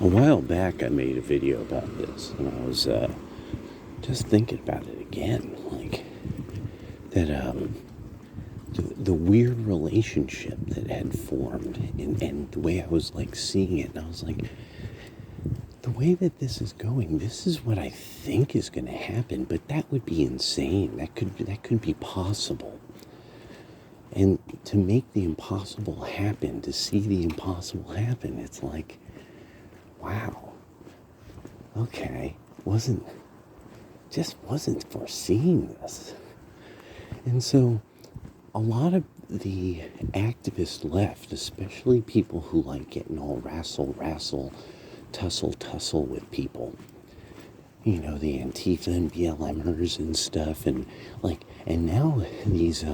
A while back, I made a video about this, and I was just thinking about it again, like that the weird relationship that had formed, and the way I was like seeing it, and I was like, the way that this is going, this is what I think is going to happen, but that would be insane. That could be possible. And to make the impossible happen, to see the impossible happen, it's like, wow, okay, wasn't foreseeing this. And so a lot of the activist left, especially people who like getting all rassle, tussle with people, you know, the Antifa and BLMers and stuff, and now these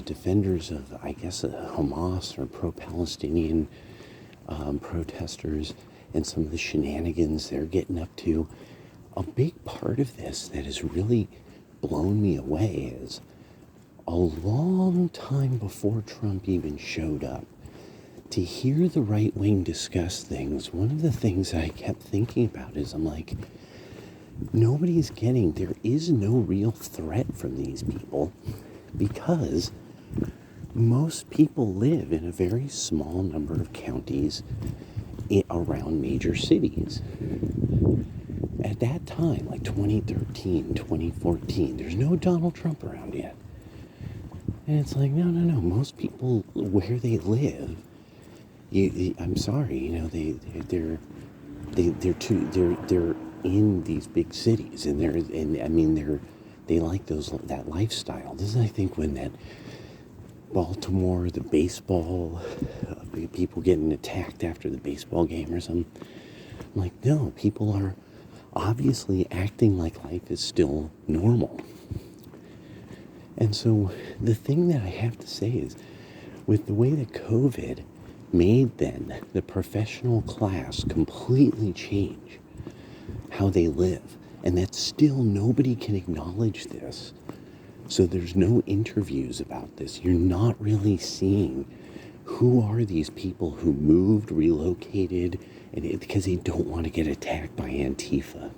defenders of, I guess, Hamas or pro-Palestinian protesters and some of the shenanigans they're getting up to. A big part of this that has really blown me away is a long time before Trump even showed up, to hear the right wing discuss things, one of the things I kept thinking about is I'm like, there is no real threat from these people, because most people live in a very small number of counties around major cities. At that time, like 2013, 2014, there's no Donald Trump around yet. And it's like, no. Most people where they live, I'm sorry, you know, they're in these big cities, and they like that lifestyle. This is, I think, when that Baltimore, the baseball, people getting attacked after the baseball game or something. I'm like, no, people are obviously acting like life is still normal. And so the thing that I have to say is, with the way that COVID made then the professional class completely change how they live, and that still nobody can acknowledge this. So there's no interviews about this. You're not really seeing who are these people who moved, relocated, because they don't want to get attacked by Antifa.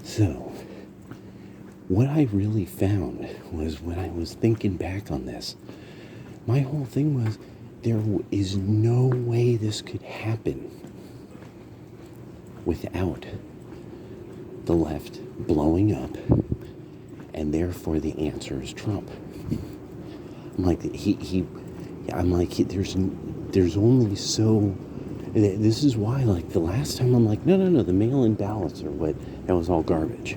So what I really found was, when I was thinking back on this, my whole thing was, there is no way this could happen without the left blowing up, and therefore the answer is Trump. I'm like, there's only so, this is why, like, the last time I'm like, no, the mail-in ballots that was all garbage.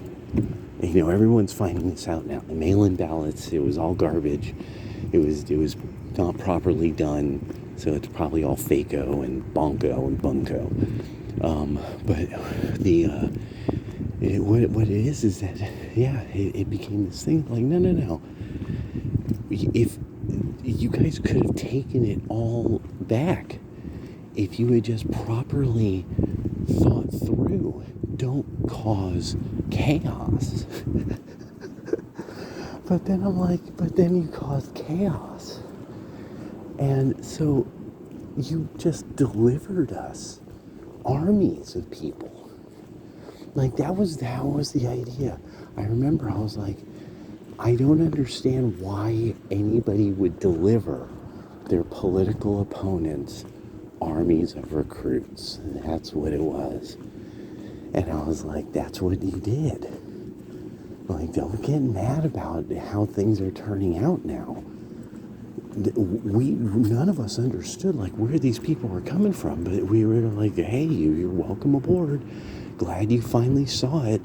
You know, everyone's finding this out now. The mail-in ballots, it was all garbage. It was not properly done, so it's probably all fako and bonko and bunko. But what it is that, it became this thing like, no. If you guys could have taken it all back, if you had just properly thought through, don't cause chaos. But then I'm like, then you caused chaos. And so you just delivered us armies of people. Like, that was the idea. I remember I was like, I don't understand why anybody would deliver their political opponents armies of recruits. And that's what it was. And I was like, that's what you did. Like, don't get mad about how things are turning out now. None of us understood, like, where these people were coming from, but we were like, hey, you're welcome aboard. Glad you finally saw it.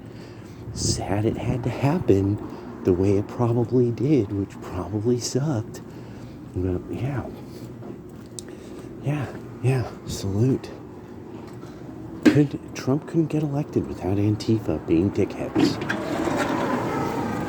Sad it had to happen the way it probably did, which probably sucked. But yeah, salute. Trump couldn't get elected without Antifa being dickheads.